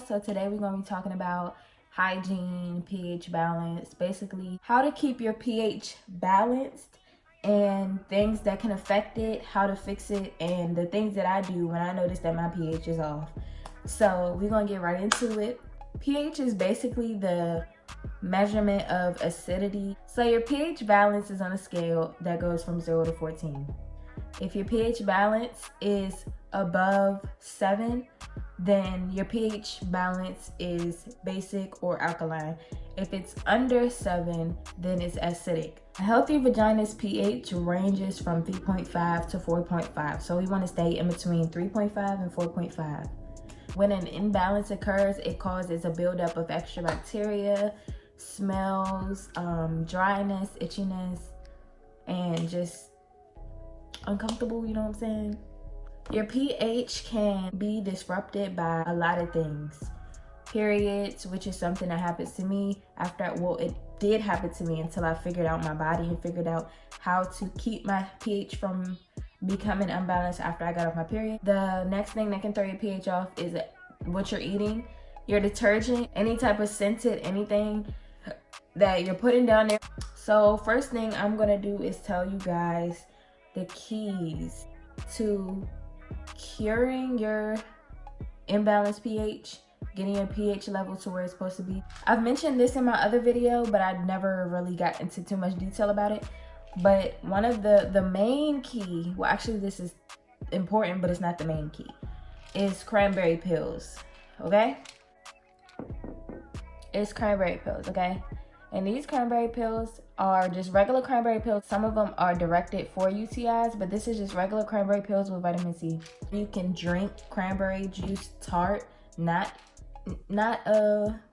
So today we're going to be talking about hygiene, pH balance, basically how to keep your pH balanced and things that can affect it, how to fix it, and the things that I do when I notice that my pH is off. So we're going to get right into it. pH is basically the measurement of acidity. So your pH balance is on a scale that goes from 0 to 14. If your pH balance is above 7, then your pH balance is basic or alkaline. If it's under 7, then it's acidic. A healthy vagina's pH ranges from 3.5 to 4.5. So we want to stay in between 3.5 and 4.5. When an imbalance occurs, it causes a buildup of extra bacteria, smells, dryness, itchiness, and just uncomfortable, you know what I'm saying? Your pH can be disrupted by a lot of things. Periods, which is something that happens to me after, well, it did happen to me until I figured out my body and figured out how to keep my pH from becoming unbalanced after I got off my period. The next thing that can throw your pH off is what you're eating, your detergent, any type of scented, anything that you're putting down there. So first thing I'm gonna do is tell you guys the keys to curing your imbalanced pH, getting your pH level to where it's supposed to be. I've mentioned this in my other video, but I never really got into too much detail about it. But one of the main key, well actually this is important, but it's not the main key, is cranberry pills, okay? It's cranberry pills, okay? And these cranberry pills are just regular cranberry pills. Some of them are directed for UTIs, but this is just regular cranberry pills with vitamin C. You can drink cranberry juice tart, not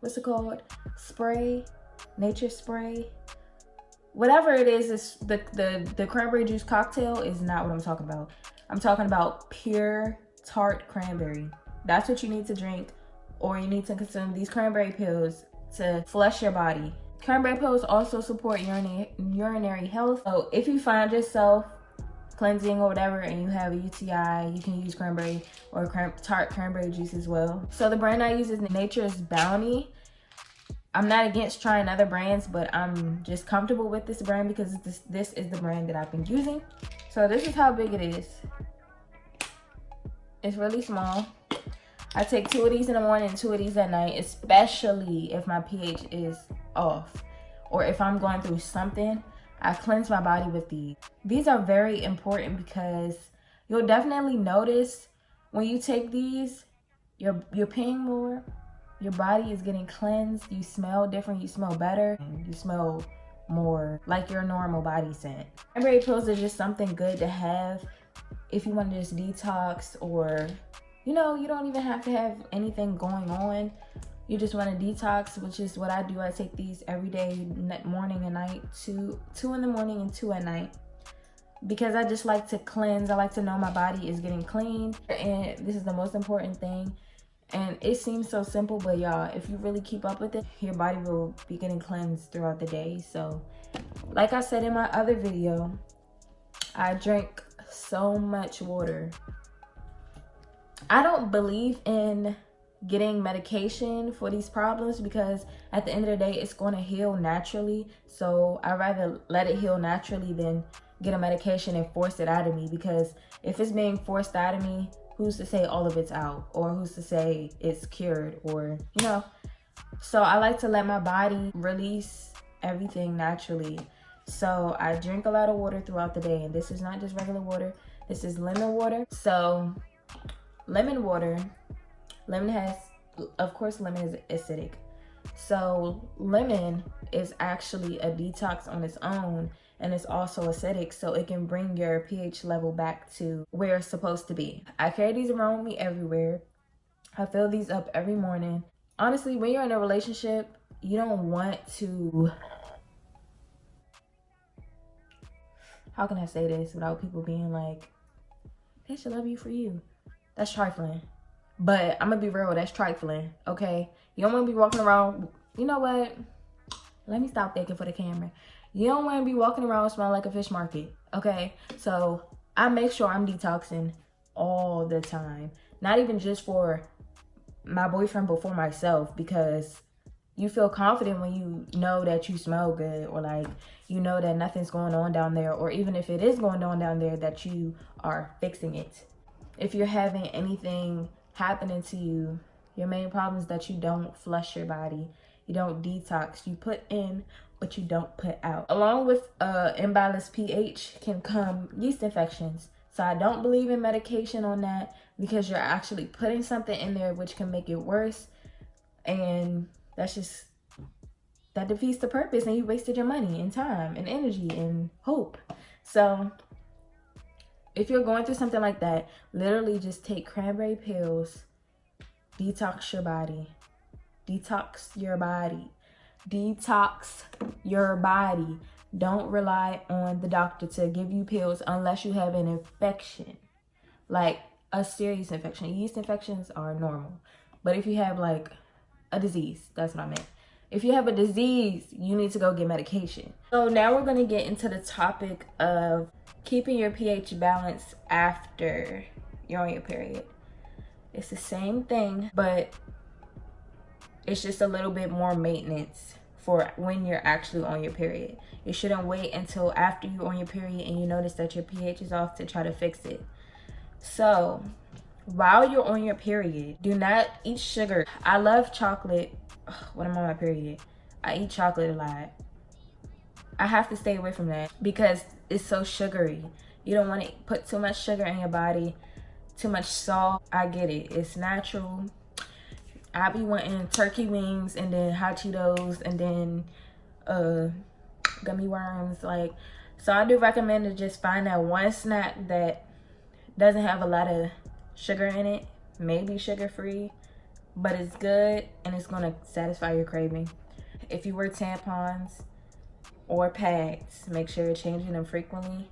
what's it called? Spray, nature spray. Whatever it is the cranberry juice cocktail is not what I'm talking about. I'm talking about pure tart cranberry. That's what you need to drink, or you need to consume these cranberry pills to flush your body. Cranberry pills also support urinary health. So if you find yourself cleansing or whatever and you have a UTI, you can use cranberry or tart cranberry juice as well. So the brand I use is Nature's Bounty. I'm not against trying other brands, but I'm just comfortable with this brand because this is the brand that I've been using. So this is how big it is. It's really small. I take 2 of these in the morning and 2 of these at night, especially if my pH is off or if I'm going through something. I cleanse my body with these. These are very important because you'll definitely notice when you take these, you're peeing more, your body is getting cleansed, you smell different, you smell better, and you smell more like your normal body scent. Cranberry pills are just something good to have if you want to just detox, or you know, you don't even have to have anything going on. You just want to detox, which is what I do. I take these every day, morning and night, two in the morning and 2 at night, because I just like to cleanse. I like to know my body is getting cleaned, and this is the most important thing. And it seems so simple, but y'all, if you really keep up with it, your body will be getting cleansed throughout the day. So like I said in my other video, I drink so much water. I don't believe in getting medication for these problems because at the end of the day, it's going to heal naturally. So I'd rather let it heal naturally than get a medication and force it out of me, because if it's being forced out of me, who's to say all of it's out, or who's to say it's cured, or, you know. So I like to let my body release everything naturally. So I drink a lot of water throughout the day, and this is not just regular water. This is lemon water. So lemon water, lemon has, of course, lemon is acidic. So lemon is actually a detox on its own, and it's also acidic, so it can bring your pH level back to where it's supposed to be. I carry these around with me everywhere. I fill these up every morning. Honestly, when you're in a relationship, you don't want to, how can I say this without people being like, they should love you for you? That's trifling. But I'm gonna be real, that's trifling, okay? You don't wanna be walking around, you know what? Let me stop thinking for the camera. You don't wanna be walking around smelling like a fish market, okay? So I make sure I'm detoxing all the time. Not even just for my boyfriend before myself, because you feel confident when you know that you smell good, or like you know that nothing's going on down there, or even if it is going on down there, that you are fixing it. If you're having anything happening to you, your main problem is that you don't flush your body, you don't detox, you put in but you don't put out. Along with imbalanced pH can come yeast infections. So I don't believe in medication on that, because you're actually putting something in there which can make it worse, and that defeats the purpose, and you wasted your money and time and energy and hope. So if you're going through something like that, literally just take cranberry pills, detox your body. Detox your body. Detox your body. Don't rely on the doctor to give you pills unless you have an infection, like a serious infection. Yeast infections are normal, but if you have like a disease, that's what I meant. If you have a disease, you need to go get medication. So now we're going to get into the topic of keeping your pH balanced after you're on your period. It's the same thing, but it's just a little bit more maintenance for when you're actually on your period. You shouldn't wait until after you're on your period and you notice that your pH is off to try to fix it. So while you're on your period, do not eat sugar. I love chocolate when I'm on my period. I eat chocolate a lot. I have to stay away from that because it's so sugary. You don't want to put too much sugar in your body, too much salt. I get it. It's natural. I be wanting turkey wings and then hot Cheetos and then gummy worms. Like, so I do recommend to just find that one snack that doesn't have a lot of sugar in it, maybe sugar free, but it's good and it's gonna satisfy your craving. If you wear tampons or pads, make sure you're changing them frequently.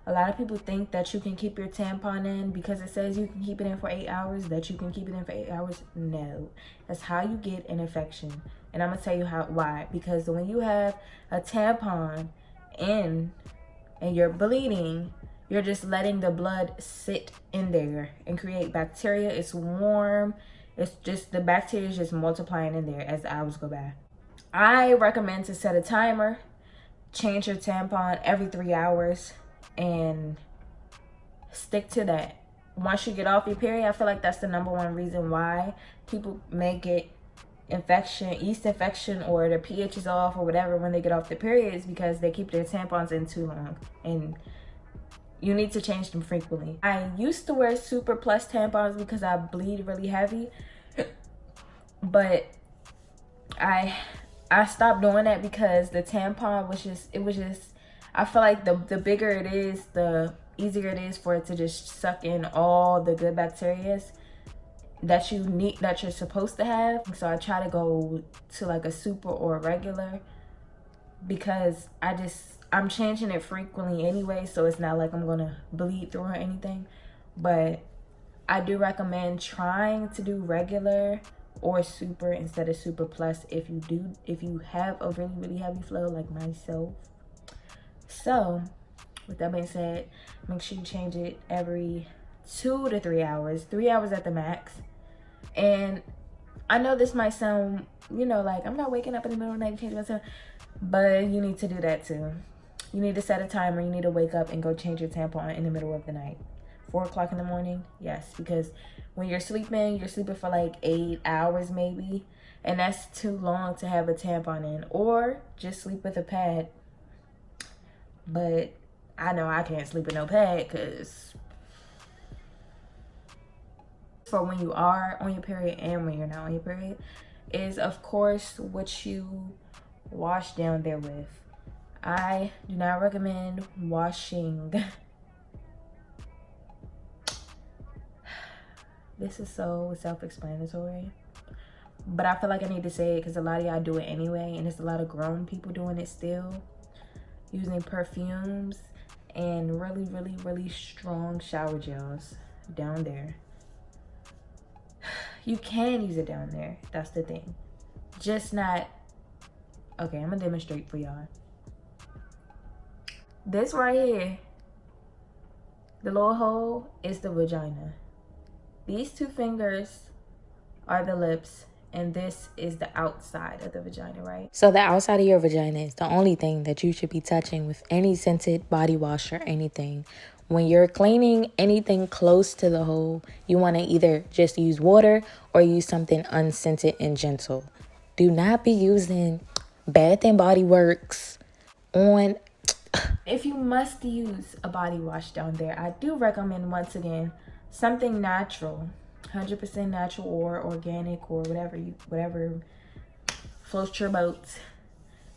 A lot of people think that you can keep your tampon in because it says you can keep it in for 8 hours, that you can keep it in for 8 hours. No, that's how you get an infection. And I'm gonna tell you why. Because when you have a tampon in and you're bleeding, you're just letting the blood sit in there and create bacteria. It's warm. It's just, the bacteria is just multiplying in there as the hours go by. I recommend to set a timer, change your tampon every 3 hours, and stick to that. Once you get off your period, I feel like that's the #1 reason why people may get infection, yeast infection, or their pH is off or whatever when they get off their periods, because they keep their tampons in too long, and you need to change them frequently. I used to wear Super Plus tampons because I bleed really heavy, but I stopped doing that because the tampon was just, I feel like the bigger it is, the easier it is for it to just suck in all the good bacteria that you need, that you're supposed to have. So I try to go to like a super or a regular, because I'm changing it frequently anyway, so it's not like I'm gonna bleed through or anything. But I do recommend trying to do regular or super instead of Super Plus if you have a really, really heavy flow like myself. So with that being said, make sure you change it every 2 to 3 hours, 3 hours at the max. And I know this might sound, like I'm not waking up in the middle of the night to change myself, but you need to do that too. You need to set a timer. You need to wake up and go change your tampon in the middle of the night. 4 o'clock in the morning, yes, because when you're sleeping for like 8 hours maybe, and that's too long to have a tampon in. Or just sleep with a pad. But I know I can't sleep with no pad, because for when you are on your period and when you're not on your period is, of course, what you wash down there with. I do not recommend washing. This is so self-explanatory, but I feel like I need to say it because a lot of y'all do it anyway, and there's a lot of grown people doing it still, using perfumes and really, really, really strong shower gels down there. You can use it down there, that's the thing. Just not, okay, I'm gonna demonstrate for y'all. This right here, the little hole, is the vagina. These 2 fingers are the lips, and this is the outside of the vagina, right? So the outside of your vagina is the only thing that you should be touching with any scented body wash or anything. When you're cleaning anything close to the hole, you want to either just use water or use something unscented and gentle. Do not be using Bath and Body Works on. If you must use a body wash down there, I do recommend, once again, something natural, 100% natural or organic or whatever floats your boat.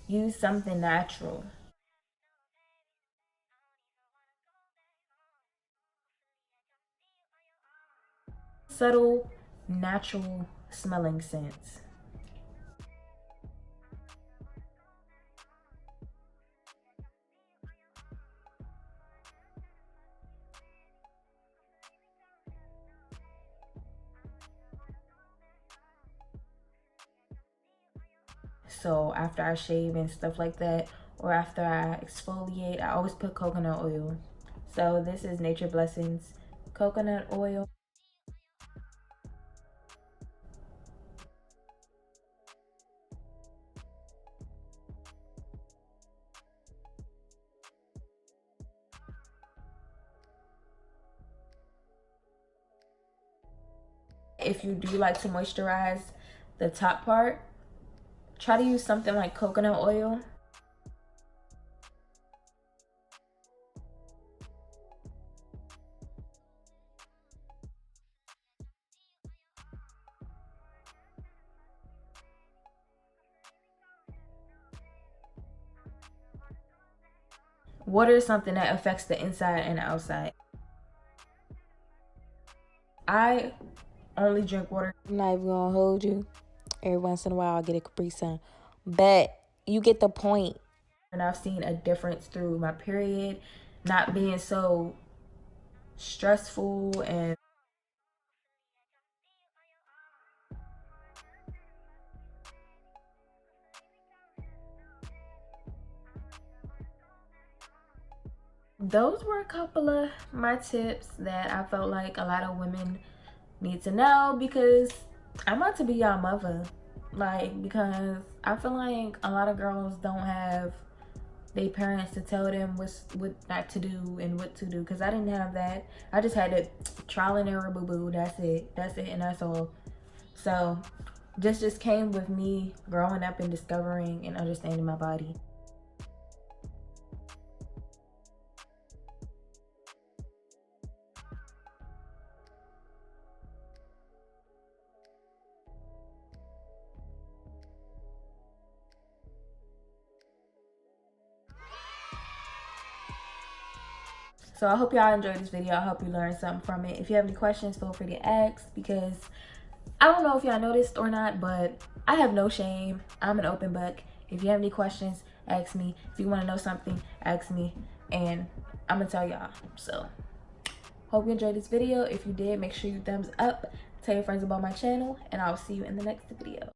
Use something natural. Subtle, natural smelling scents. So after I shave and stuff like that, or after I exfoliate, I always put coconut oil. So this is Nature Blessings coconut oil. If you do like to moisturize the top part, try to use something like coconut oil. Water is something that affects the inside and the outside. I only drink water. I'm not even gonna hold you. Every once in a while, I'll get a Capri Sun, but you get the point. And I've seen a difference through my period not being so stressful, and those were a couple of my tips that I felt like a lot of women need to know, because I'm about to be y'all mother. Like, because I feel like a lot of girls don't have their parents to tell them what not to do and what to do, because I didn't have that. I just had to trial and error, boo-boo. That's it, and that's all. So this just came with me growing up and discovering and understanding my body. So I hope y'all enjoyed this video. I hope you learned something from it. If you have any questions, feel free to ask, because I don't know if y'all noticed or not, but I have no shame. I'm an open book. If you have any questions, ask me. If you want to know something, ask me, and I'm gonna tell y'all. So hope you enjoyed this video. If you did, make sure you thumbs up, tell your friends about my channel, and I'll see you in the next video.